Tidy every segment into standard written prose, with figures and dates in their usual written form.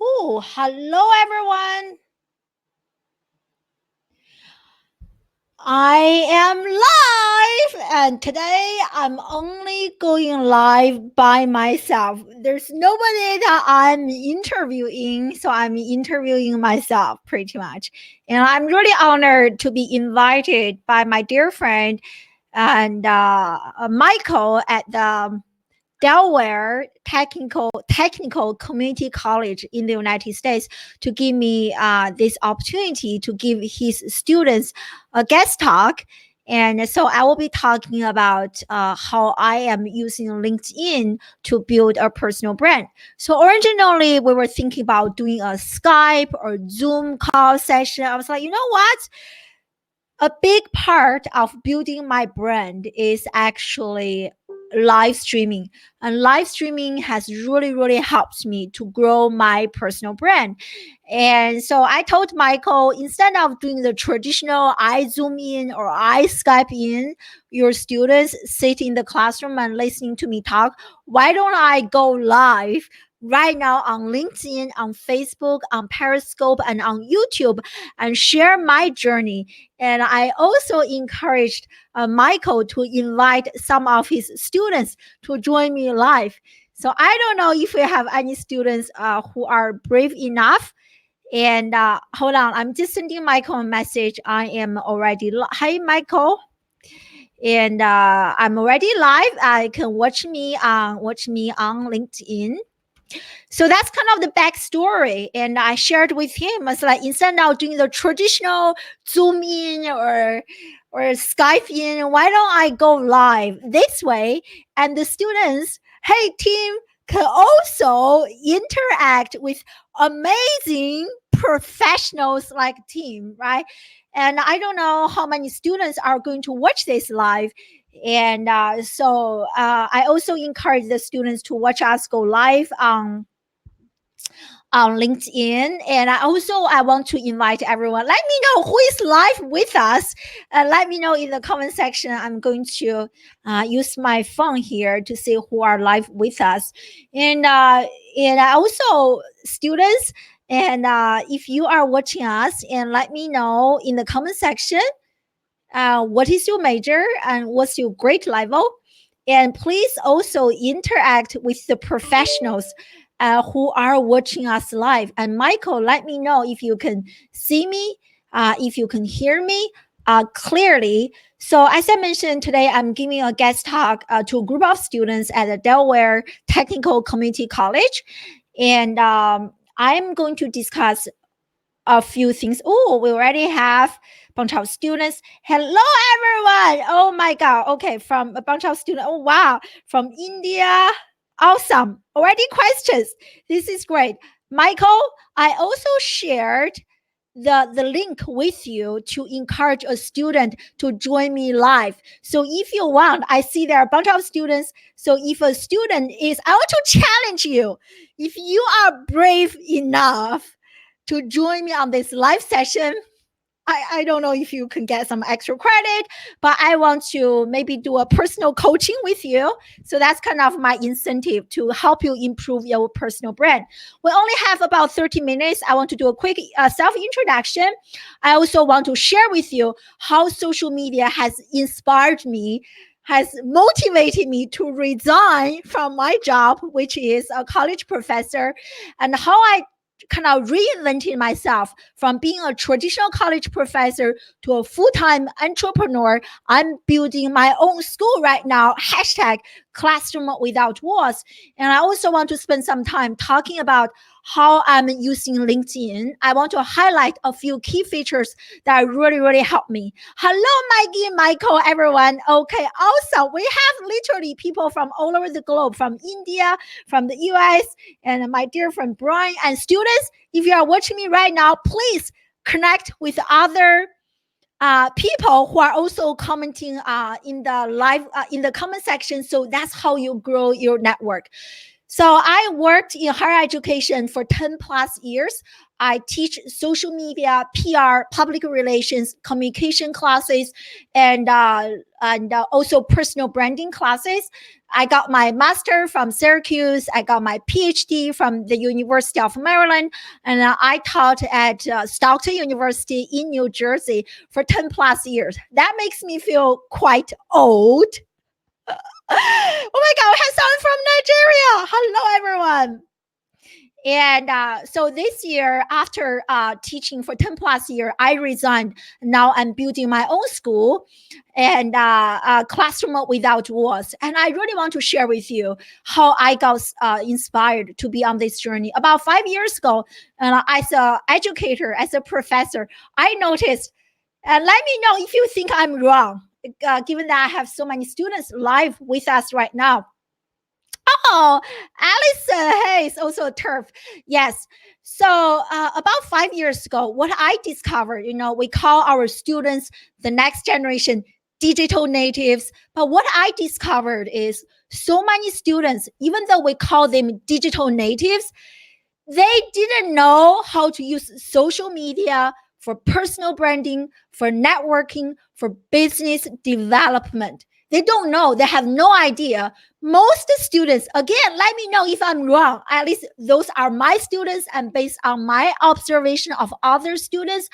Oh, hello everyone. I am live, and today I'm only going live by myself. There's nobody that I'm interviewing, so I'm interviewing myself pretty much. And I'm really honored to be invited by my dear friend and Michael at the Delaware Technical Community College in the United States to give me this opportunity to give his students a guest talk. And so I will be talking about how I am using LinkedIn to build a personal brand. So originally we were thinking about doing a Skype or Zoom call session. I was like, you know what? A big part of building my brand is actually live streaming, and live streaming has really helped me to grow my personal brand. And so I told Michael, instead of doing the traditional I zoom in or I Skype in your students sit in the classroom and listening to me talk, why don't I go live right now on LinkedIn, on Facebook, on Periscope, and on YouTube and share my journey. And I also encouraged Michael to invite some of his students to join me live. So I don't know if we have any students who are brave enough. And hold on, I'm just sending Michael a message. I am already Hi, Michael. And I'm already live. I can watch me on LinkedIn. So that's kind of the backstory. And I shared with him, it's like instead of doing the traditional Zoom in or Skype in, why don't I go live this way? And the students, hey team, can also interact with amazing professionals like team, right? And I don't know how many students are going to watch this live. And so I also encourage the students to watch us go live on LinkedIn. And I want to invite everyone. Let me know who is live with us. Let me know in the comment section. I'm going to use my phone here to see who are live with us. And also students. And if you are watching us, and let me know in the comment section what is your major and what's your grade level. And please also interact with the professionals who are watching us live. And Michael, let me know if you can see me, if you can hear me clearly. So as I mentioned today, I'm giving a guest talk to a group of students at the Delaware Technical Community College. And I'm going to discuss a few things. Oh, we already have a bunch of students. Hello, everyone. Oh my God. Okay, from a bunch of students. Oh, wow. From India. Awesome. Already questions. This is great. Michael, I also shared the link with you to encourage a student to join me live. So if you want, I see there are a bunch of students. So if a student is, I want to challenge you. If you are brave enough to join me on this live session, I don't know if you can get some extra credit, but I want to maybe do a personal coaching with you. So that's kind of my incentive to help you improve your personal brand. We only have about 30 minutes. I want to do a quick self-introduction. I also want to share with you how social media has inspired me, has motivated me to resign from my job, which is a college professor, and how I kind of reinventing myself from being a traditional college professor to a full-time entrepreneur. I'm building my own school right now, hashtag classroom without walls. And I also want to spend some time talking about how I'm using LinkedIn. I want to highlight a few key features that really help me. Hello, Maggie, Michael, everyone. Okay, awesome. We have literally people from all over the globe, from India, from the US, and my dear friend Brian, and students. If you are watching me right now, please connect with other people who are also commenting in the live in the comment section. So that's how you grow your network. So I worked in higher education for 10 plus years. I teach social media, PR, public relations, communication classes, and also personal branding classes. I got my master from Syracuse. I got my PhD from the University of Maryland, and I taught at Stockton University in New Jersey for 10 plus years. That makes me feel quite old. Oh my God, we have someone from Nigeria. Hello, everyone. And so this year, after teaching for 10 plus years, I resigned. Now I'm building my own school and classroom without walls. And I really want to share with you how I got inspired to be on this journey. About 5 years ago, as an educator, as a professor, I noticed, let me know if you think I'm wrong, given that I have so many students live with us right now. Oh, Alison, hey, it's also a turf. Yes. So about 5 years ago, what I discovered, we call our students the next generation digital natives. But what I discovered is so many students, even though we call them digital natives, they didn't know how to use social media for personal branding, for networking, for business development. They don't know. They have no idea. Most students, again, let me know if I'm wrong. At least those are my students, and based on my observation of other students,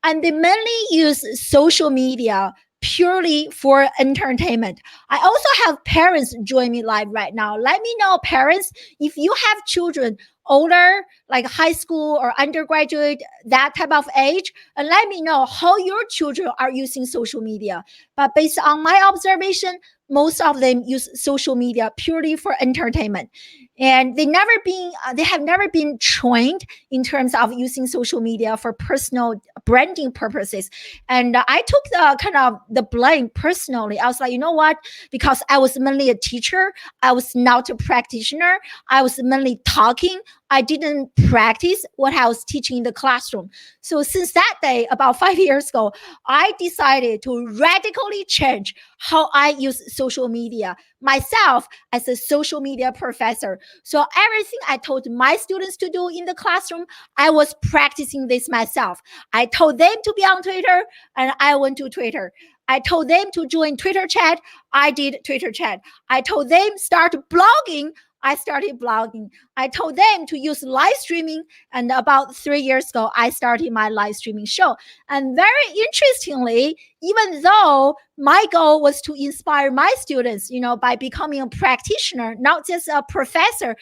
and they mainly use social media purely for entertainment. I also have parents join me live right now. Let me know, parents, if you have children older, like high school or undergraduate, that type of age, and let me know how your children are using social media. But based on my observation, most of them use social media purely for entertainment, and they have never been trained in terms of using social media for personal branding purposes. And I took the kind of the blame personally. I was like, you know what, because I was mainly a teacher, I was not a practitioner, I was mainly talking, I didn't practice what I was teaching in the classroom. So since that day, about 5 years ago, I decided to radically change how I use social media myself as a social media professor. So everything I told my students to do in the classroom, I was practicing this myself. I told them to be on Twitter, and I went to Twitter. I told them to join Twitter chat, I did Twitter chat. I told them start blogging, I started blogging. I told them to use live streaming, and about 3 years ago, I started my live streaming show. And very interestingly, even though my goal was to inspire my students, by becoming a practitioner, not just a professor,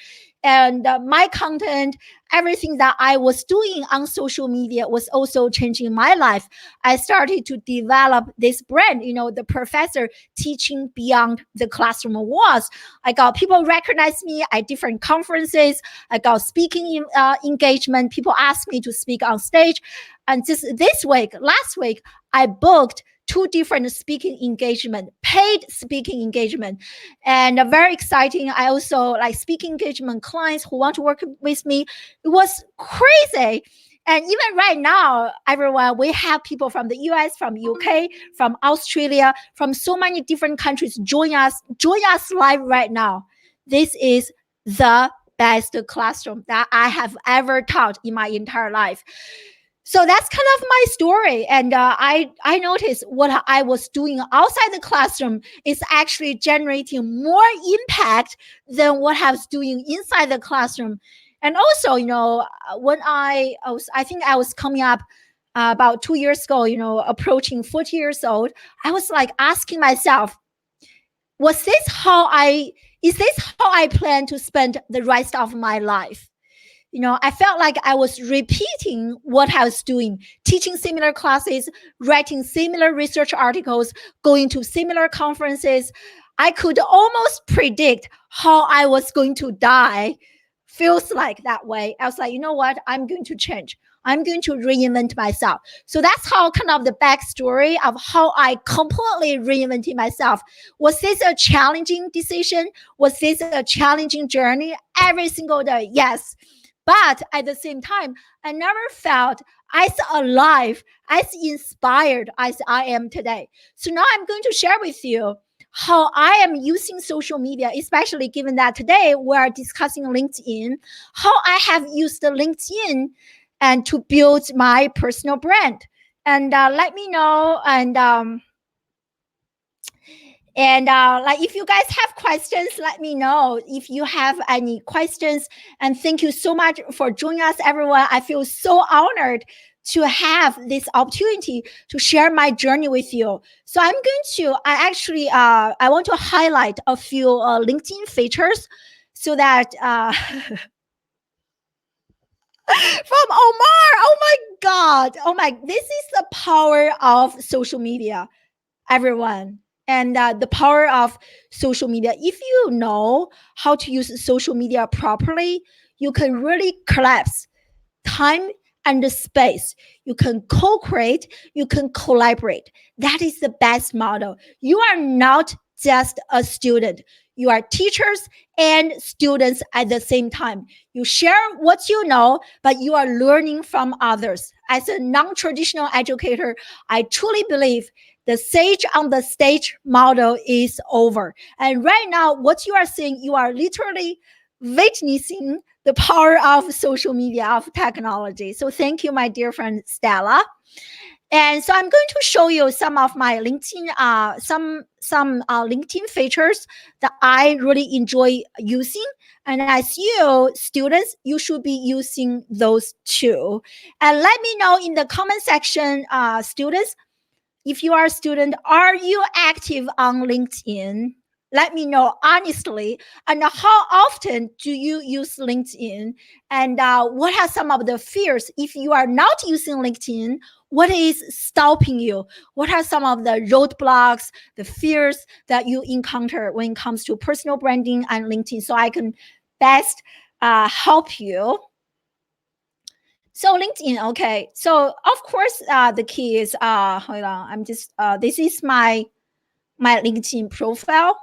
and my content, everything that I was doing on social media was also changing my life. I started to develop this brand, the professor teaching beyond the classroom walls. I got people recognize me at different conferences. I got speaking engagement. People asked me to speak on stage. And just last week, I booked 2 different speaking engagement, paid speaking engagement, and very exciting. I also like speaking engagement clients who want to work with me. It was crazy. And even right now, everyone, we have people from the US, from UK, from Australia, from so many different countries join us live right now. This is the best classroom that I have ever taught in my entire life. So that's kind of my story. And I noticed what I was doing outside the classroom is actually generating more impact than what I was doing inside the classroom. And also, when I think I was coming up about 2 years ago, approaching 40 years old, I was like asking myself, is this how I plan to spend the rest of my life? I felt like I was repeating what I was doing, teaching similar classes, writing similar research articles, going to similar conferences. I could almost predict how I was going to die. Feels like that way. I was like, you know what? I'm going to change. I'm going to reinvent myself. So that's how kind of the backstory of how I completely reinvented myself. Was this a challenging decision? Was this a challenging journey? Every single day, yes. But at the same time, I never felt as alive, as inspired as I am today. So now I'm going to share with you how I am using social media, especially given that today we're discussing LinkedIn, how I have used the LinkedIn and to build my personal brand. And let me know. And like if you guys have questions, let me know if you have any questions. And thank you so much for joining us, everyone. I feel so honored to have this opportunity to share my journey with you. So I want to highlight a few LinkedIn features so that from Omar, oh my God, this is the power of social media, everyone. And the power of social media. If you know how to use social media properly, you can really collapse time and the space. You can co-create, you can collaborate. That is the best model. You are not just a student. You are teachers and students at the same time. You share what you know, but you are learning from others. As a non-traditional educator, I truly believe the sage on the stage model is over. And right now, what you are seeing, you are literally witnessing the power of social media, of technology. So thank you, my dear friend Stella. And so I'm going to show you some of my LinkedIn, LinkedIn features that I really enjoy using. And as you students, you should be using those too. And let me know in the comment section, students, if you are a student, are you active on LinkedIn? Let me know honestly. And how often do you use LinkedIn? And what are some of the fears? If you are not using LinkedIn, what is stopping you? What are some of the roadblocks, the fears that you encounter when it comes to personal branding and LinkedIn, so I can best help you? So LinkedIn, okay. So of course, the key is hold on. I'm just this is my LinkedIn profile.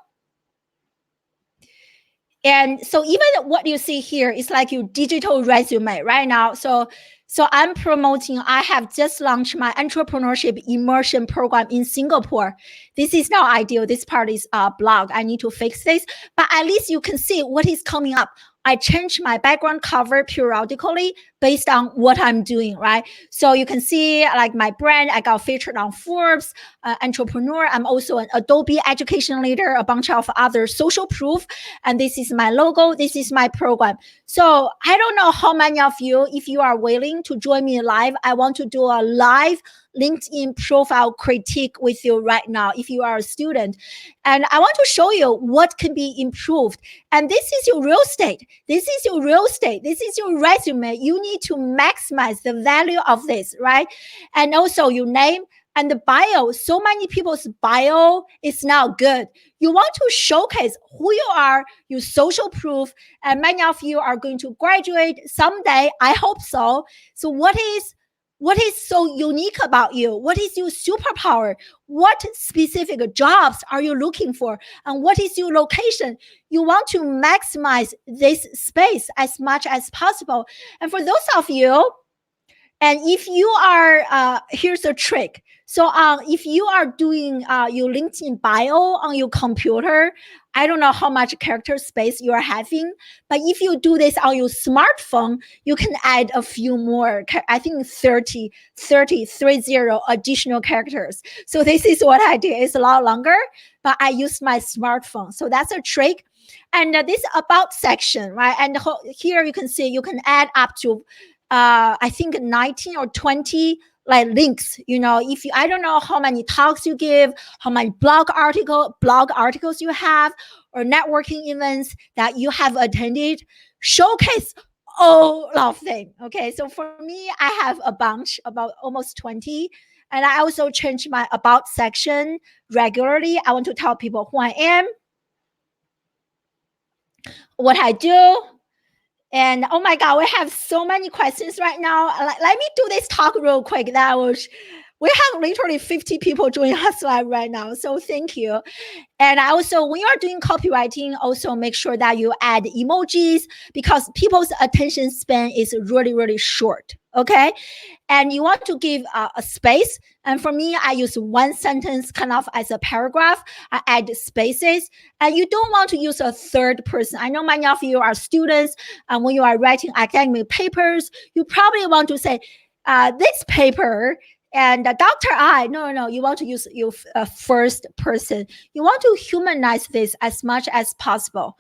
And so even what you see here is like your digital resume right now. So I'm promoting, I have just launched my entrepreneurship immersion program in Singapore. This is not ideal. This part is blog. I need to fix this, but at least you can see what is coming up. I change my background cover periodically based on what I'm doing, right? So you can see like my brand, I got featured on Forbes, entrepreneur. I'm also an Adobe education leader, a bunch of other social proof. And this is my logo. This is my program. So I don't know how many of you, if you are willing to join me live, I want to do a live LinkedIn profile critique with you right now if you are a student. And I want to show you what can be improved. And this is your real estate. This is your real estate. This is your resume. You need to maximize the value of this, right? And also your name and the bio. So many people's bio is not good. You want to showcase who you are, your social proof, and many of you are going to graduate someday. I hope so. So what is so unique about you? What is your superpower? What specific jobs are you looking for? And what is your location? You want to maximize this space as much as possible. And for those of you, and if you are, here's a trick. So if you are doing your LinkedIn bio on your computer, I don't know how much character space you are having, but if you do this on your smartphone, you can add a few more, I think 30 additional characters. So this is what I do. It's a lot longer, but I use my smartphone. So that's a trick. And this about section, right? And here you can see you can add up to I think 19 or 20 like links. You know, if you, I don't know how many talks you give, how many blog articles you have, or networking events that you have attended, showcase all of them. Okay, so for me, I have a bunch, about almost 20. And I also change my about section regularly. I want to tell people who I am, what I do. And oh my God, we have so many questions right now. Let me do this talk real quick. We have literally 50 people joining us live right now. So thank you. And I also, when you are doing copywriting, also make sure that you add emojis, because people's attention span is really, really short. Okay. And you want to give a space. And for me, I use one sentence kind of as a paragraph. I add spaces. And you don't want to use a third person. I know many of you are students, and when you are writing academic papers, you probably want to say, this paper and Dr. I. No. You want to use your first person. You want to humanize this as much as possible.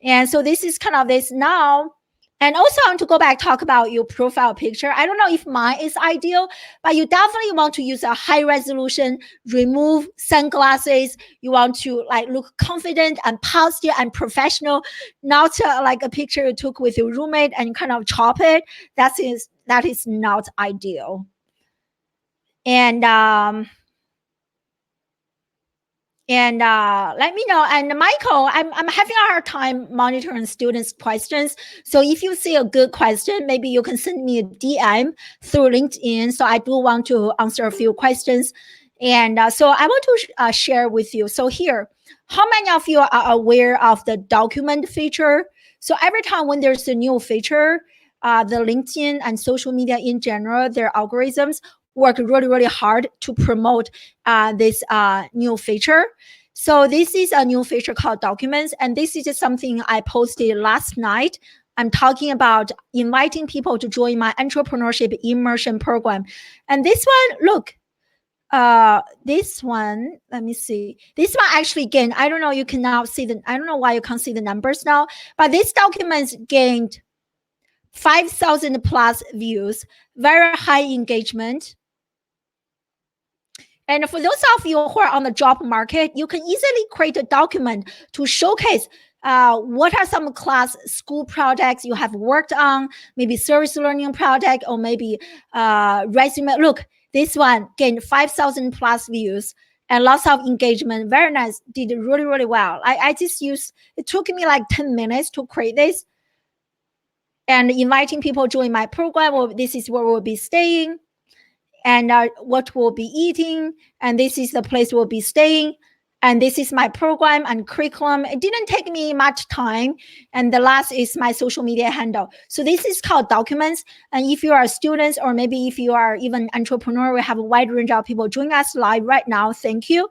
And so this is kind of this now. And also, I want to go back, talk about your profile picture. I don't know if mine is ideal, but you definitely want to use a high resolution, remove sunglasses. You want to like look confident and positive and professional, not like a picture you took with your roommate and kind of chop it. That is not ideal. And let me know. And Michael, I'm having a hard time monitoring students' questions. So if you see a good question, maybe you can send me a DM through LinkedIn. So I do want to answer a few questions. And so I want to share with you. So here, how many of you are aware of the document feature? So every time when there's a new feature, the LinkedIn and social media in general, their algorithms work really, really hard to promote this new feature. So this is a new feature called Documents, and this is just something I posted last night. I'm talking about inviting people to join my entrepreneurship immersion program. And this one, look, this one, let me see. This one actually gained, I don't know, you can now see I don't know why you can't see the numbers now, but this documents gained 5,000 plus views, very high engagement. And for those of you who are on the job market, you can easily create a document to showcase what are some class school projects you have worked on, maybe service learning project, or maybe resume. Look, this one gained 5,000 plus views and lots of engagement. Very nice. Did really, really well. I just used, it took me like 10 minutes to create this. And inviting people to join my program. Well, this is where we'll be staying, and what we'll be eating, and this is the place we'll be staying, and this is my program and curriculum. It didn't take me much time. And the last is my social media handle. So this is called Documents. And if you are students, or maybe if you are even entrepreneur, we have a wide range of people joining us live right now. Thank you.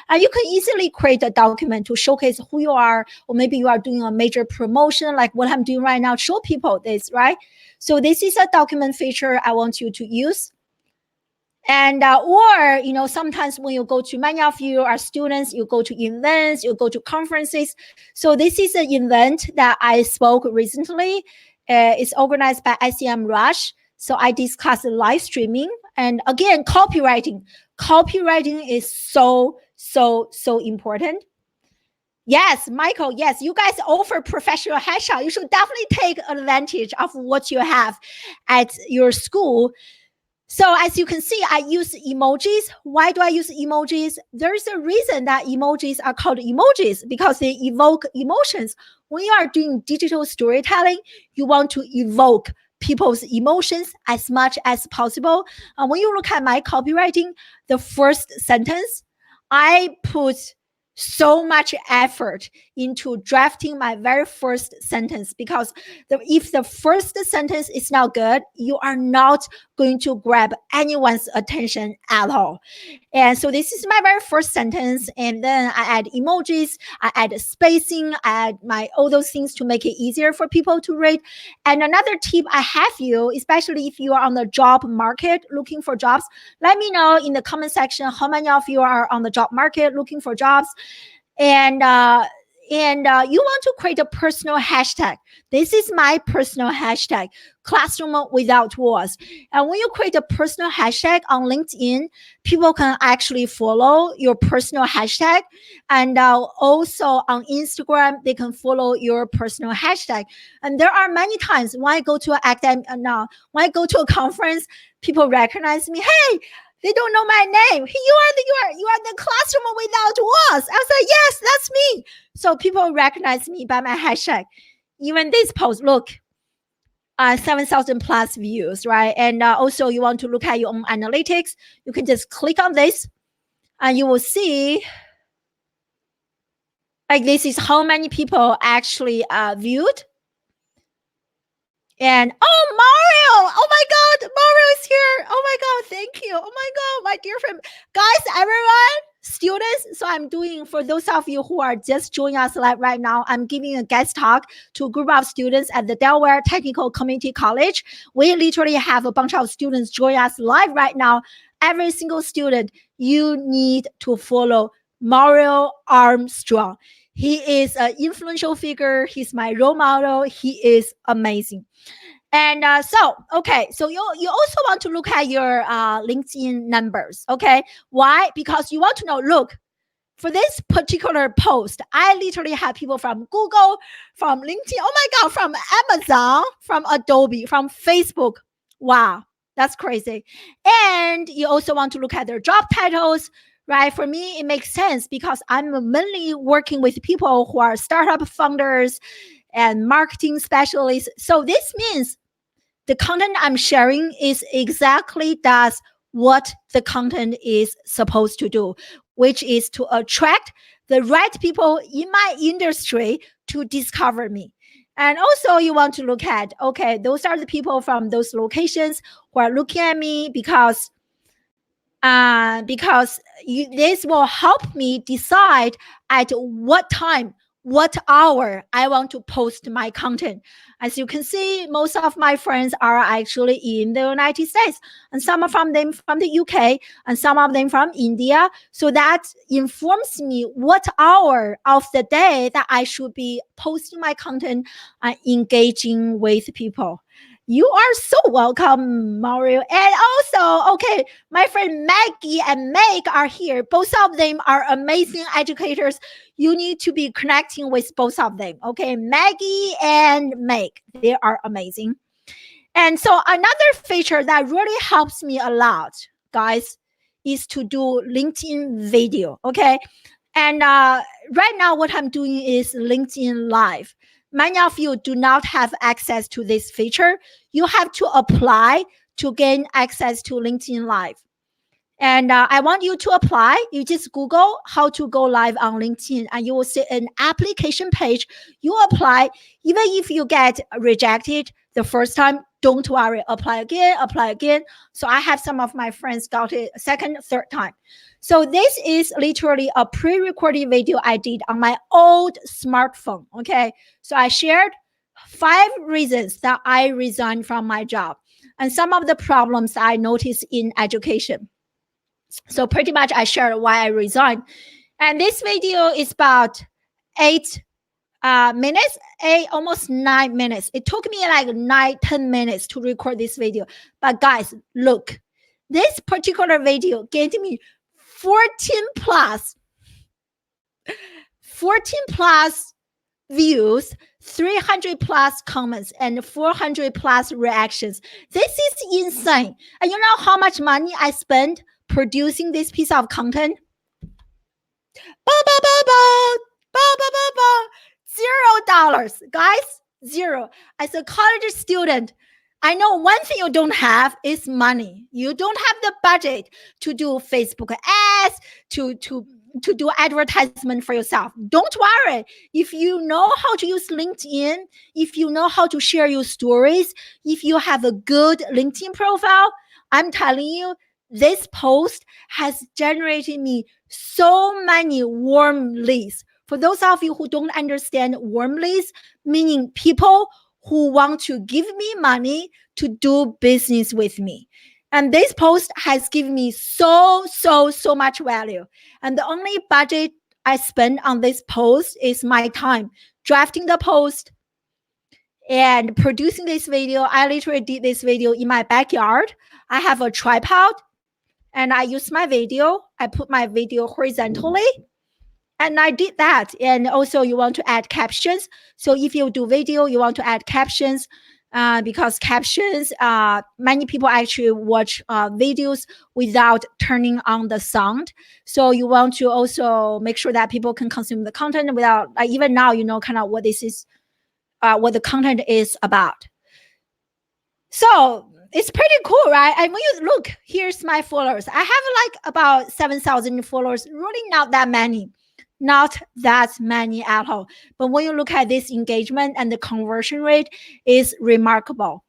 And you can easily create a document to showcase who you are, or maybe you are doing a major promotion like what I'm doing right now, show people this, right? So this is a document feature I want you to use. And or sometimes when you go to, many of you are students, you go to events, you go to conferences. So this is an event that I spoke recently. It's organized by SEMrush. So I discussed live streaming. And again, copywriting is so important. Yes, Michael, yes, you guys offer professional headshot. You should definitely take advantage of what you have at your school. So as you can see, I use emojis. Why do I use emojis? There's a reason that emojis are called emojis, because they evoke emotions. When you are doing digital storytelling, you want to evoke people's emotions as much as possible. When you look at my copywriting, the first sentence, I put so much effort into drafting my very first sentence, because if the first sentence is not good, you are not going to grab anyone's attention at all. And so this is my very first sentence. And then I add emojis, I add spacing, I add all those things to make it easier for people to read. And another tip I have you, especially if you are on the job market looking for jobs, let me know in the comment section how many of you are on the job market looking for jobs. And you want to create a personal hashtag. This is my personal hashtag, Classroom Without Walls. And when you create a personal hashtag on LinkedIn, people can actually follow your personal hashtag. And also on Instagram, they can follow your personal hashtag. And there are many times when I go to when I go to a conference, people recognize me. Hey, they don't know my name. You are the Classroom Without Walls. I was like, yes, that's me. So people recognize me by my hashtag. Even this post, look, 7,000 plus views, right? And also you want to look at your own analytics. You can just click on this and you will see, like, this is how many people actually viewed. And oh, Mario, oh my God, Mario is here. Oh my God, thank you. Oh my God, my dear friend. Guys, everyone, students. So I'm doing, for those of you who are just joining us live right now, I'm giving a guest talk to a group of students at the Delaware Technical Community College. We literally have a bunch of students join us live right now. Every single student, you need to follow Mario Armstrong. He is an influential figure. He's my role model. He is amazing. And okay, so you also want to look at your LinkedIn numbers, okay? Why? Because you want to know, look, for this particular post, I literally have people from Google, from LinkedIn, oh my God, from Amazon, from Adobe, from Facebook. Wow, that's crazy. And you also want to look at their job titles, right? For me, it makes sense because I'm mainly working with people who are startup founders and marketing specialists. So this means the content I'm sharing is exactly does what the content is supposed to do, which is to attract the right people in my industry to discover me. And also you want to look at, okay, those are the people from those locations who are looking at me because this will help me decide at what time, what hour I want to post my content. As you can see, most of my friends are actually in the United States, and some of them from the UK, and some of them from India. So that informs me what hour of the day that I should be posting my content and engaging with people. You are so welcome, Mario. And also, okay, my friend Maggie and Meg are here. Both of them are amazing educators. You need to be connecting with both of them. Okay, Maggie and Meg, they are amazing. And so another feature that really helps me a lot, guys, is to do LinkedIn video. Okay. And right now, what I'm doing is LinkedIn Live. Many of you do not have access to this feature. You have to apply to gain access to LinkedIn Live. And I want you to apply. You just Google how to go live on LinkedIn, and you will see an application page. You apply. Even if you get rejected the first time, don't worry. Apply again, apply again. So I have some of my friends got it second, third time. So this is literally a pre-recorded video I did on my old smartphone. Okay. So I shared 5 reasons that I resigned from my job and some of the problems I noticed in education. So pretty much I shared why I resigned. And this video is about 8 minutes, almost 9 minutes. It took me like 9-10 minutes to record this video. But guys, look, this particular video gave me 14 plus views, 300 plus comments, and 400 plus reactions. This is insane. And you know how much money I spent producing this piece of content? $0. Guys, zero. As a college student, I know one thing you don't have is money. You don't have the budget to do Facebook ads, to do advertisement for yourself. Don't worry. If you know how to use LinkedIn, if you know how to share your stories, if you have a good LinkedIn profile, I'm telling you, this post has generated me so many warm leads. For those of you who don't understand warm leads, meaning people who want to give me money to do business with me. And this post has given me so much value. And the only budget I spend on this post is my time drafting the post and producing this video. I literally did this video in my backyard. I have a tripod and I use my video. I put my video horizontally. And I did that. And also you want to add captions. So if you do video, you want to add captions because captions, many people actually watch videos without turning on the sound. So you want to also make sure that people can consume the content without, even now, you know, kind of what this is, what the content is about. So it's pretty cool, right? And when you look, here's my followers. I have like about 7,000 followers, really not that many. Not that many at all. But when you look at this engagement and the conversion rate is remarkable.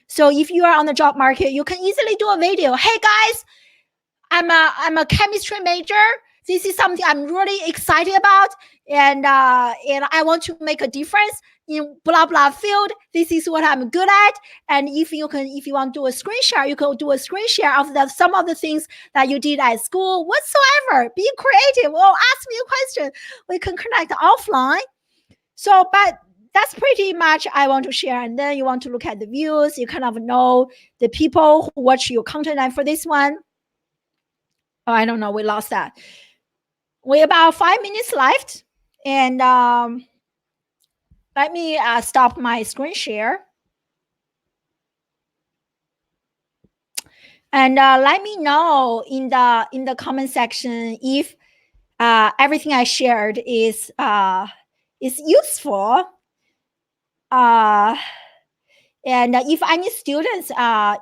So if you are on the job market, you can easily do a video. Hey guys, I'm a chemistry major. This is something I'm really excited about, and I want to make a difference in blah blah field. This is what I'm good at. And if you want to do a screen share, you can do a screen share of some of the things that you did at school, whatsoever. Be creative. Or ask me a question. We can connect offline. So, but that's pretty much I want to share. And then you want to look at the views. You kind of know the people who watch your content. And for this one, oh, I don't know. We lost that. We about 5 minutes left. And let me stop my screen share. And let me know in the comment section if everything I shared is useful. And if any students,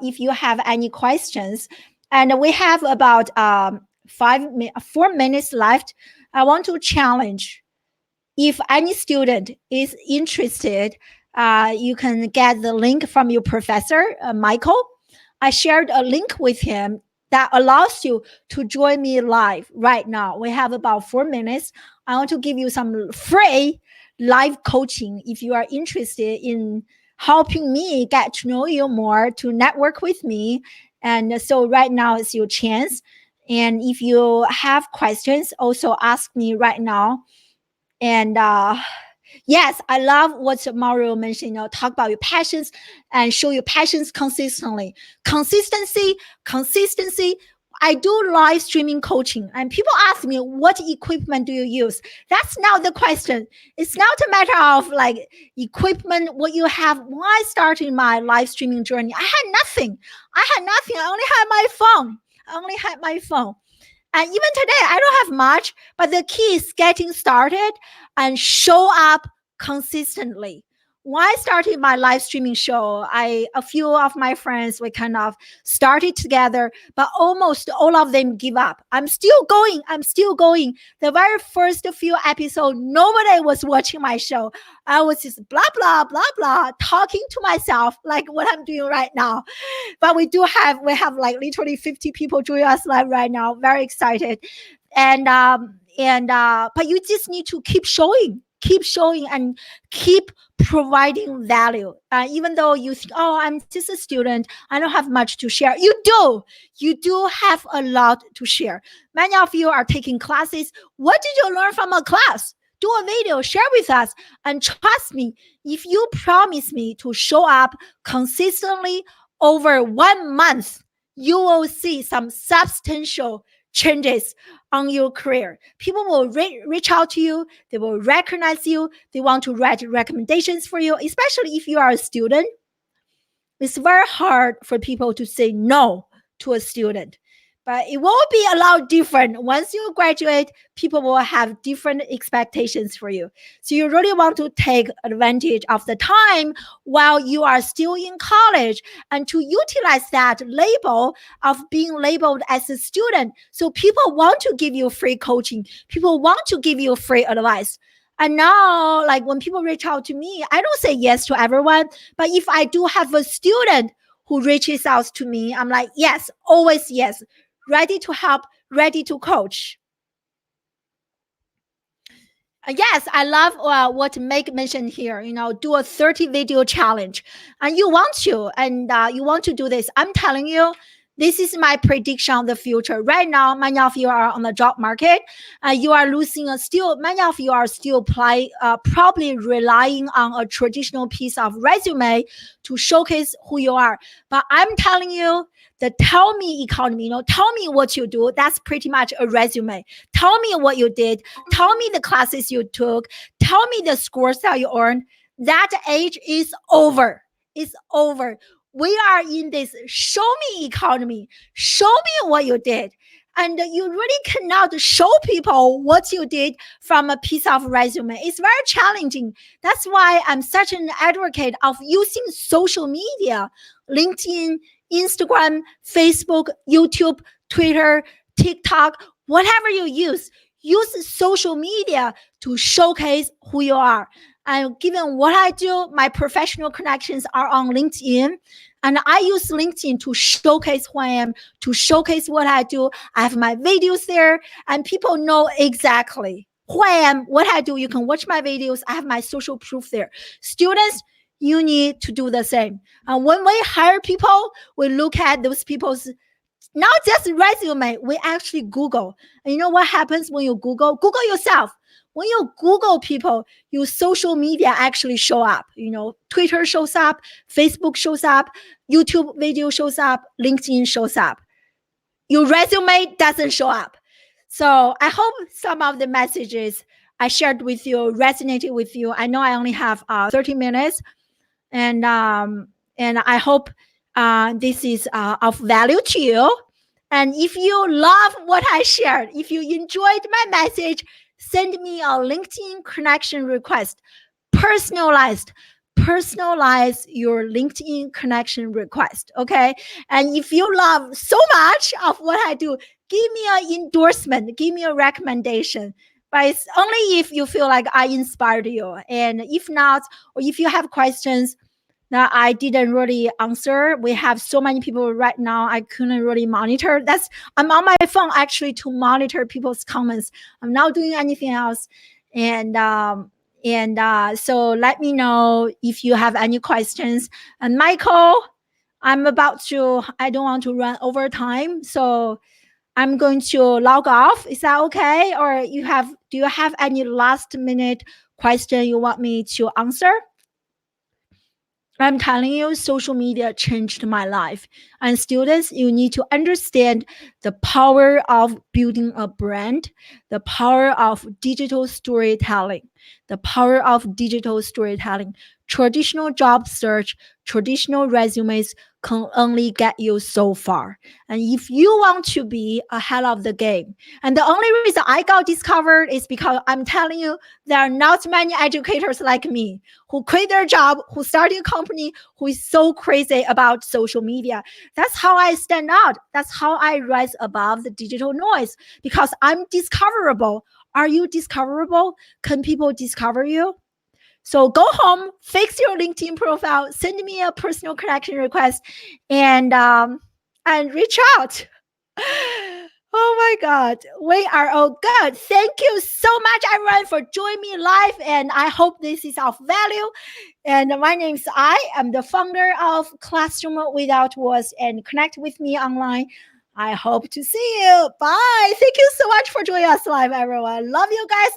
if you have any questions, and we have about 4 minutes left, I want to challenge. If any student is interested, you can get the link from your professor, Michael. I shared a link with him that allows you to join me live right now. We have about 4 minutes. I want to give you some free live coaching if you are interested in helping me get to know you more, to network with me. And so right now is your chance. And if you have questions, also ask me right now. And yes, I love what Mario mentioned, talk about your passions and show your passions consistently. Consistency. I do live streaming coaching, and people ask me, what equipment do you use? That's not the question. It's not a matter of like equipment, what you have. When I started my live streaming journey, I had nothing. I only had my phone. And even today, I don't have much, but the key is getting started and show up consistently. When I started my live streaming show, a few of my friends, we kind of started together, but almost all of them give up. I'm still going. The very first few episodes, nobody was watching my show. I was just blah, blah, blah, blah, talking to myself like what I'm doing right now. But we have like literally 50 people joining us live right now. Very excited. And but you just need to keep showing and keep providing value. Even though you think, oh, I'm just a student, I don't have much to share. You do have a lot to share. Many of you are taking classes. What did you learn from a class? Do a video, share with us. And trust me, if you promise me to show up consistently over 1 month, you will see some substantial changes on your career. People will reach out to you. They will recognize you. They want to write recommendations for you, especially if you are a student. It's very hard for people to say no to a student. But it will be a lot different. Once you graduate, people will have different expectations for you. So you really want to take advantage of the time while you are still in college and to utilize that label of being labeled as a student. So people want to give you free coaching. People want to give you free advice. And now, like when people reach out to me, I don't say yes to everyone. But if I do have a student who reaches out to me, I'm like, yes, always yes. Ready to help, ready to coach. Yes, I love what Meg mentioned here. Do a 30 video challenge, and you want to do this. I'm telling you, this is my prediction of the future. Right now, many of you are on the job market. You are losing many of you are still probably relying on a traditional piece of resume to showcase who you are. But I'm telling you, the tell me economy, tell me what you do. That's pretty much a resume. Tell me what you did. Tell me the classes you took. Tell me the scores that you earned. That age is over. It's over. We are in this show me economy. Show me what you did. And you really cannot show people what you did from a piece of resume. It's very challenging. That's why I'm such an advocate of using social media, LinkedIn, Instagram, Facebook, YouTube, Twitter, TikTok, whatever you use social media to showcase who you are. And given what I do, my professional connections are on LinkedIn. And I use LinkedIn to showcase who I am, to showcase what I do. I have my videos there, and people know exactly who I am, what I do. You can watch my videos. I have my social proof there. Students, you need to do the same. And when we hire people, we look at those people's not just resume, we actually Google. And you know what happens when you Google? Google yourself. When you Google people, your social media actually show up. You know, Twitter shows up, Facebook shows up, YouTube video shows up, LinkedIn shows up. Your resume doesn't show up. So I hope some of the messages I shared with you resonated with you. I know I only have 30 minutes, and I hope this is of value to you. And if you love what I shared, if you enjoyed my message, send me a LinkedIn connection request. Personalize your LinkedIn connection request. Okay. And if you love so much of what I do, give me an endorsement, give me a recommendation. But it's only if you feel like I inspired you. And if not, or if you have questions that I didn't really answer, we have so many people right now, I couldn't really monitor. I'm on my phone actually to monitor people's comments. I'm not doing anything else. And so let me know if you have any questions. And Michael, I don't want to run over time. So I'm going to log off. Is that okay? Or do you have any last minute question you want me to answer? I'm telling you, social media changed my life. And students, you need to understand the power of building a brand, the power of digital storytelling, the power of digital storytelling. Traditional job search, traditional resumes can only get you so far. And if you want to be ahead of the game, and the only reason I got discovered is because I'm telling you, there are not many educators like me who quit their job, who started a company, who is so crazy about social media. That's how I stand out. That's how I rise above the digital noise, because I'm discoverable. Are you discoverable? Can people discover you? So go home, fix your LinkedIn profile, send me a personal connection request, and reach out. Oh my God, we are all good. Thank you so much, everyone, for joining me live, and I hope this is of value. And my name is I'm the founder of Classroom Without Walls, and connect with me online. I hope to see you. Bye. Thank you so much for joining us live, everyone. Love you guys.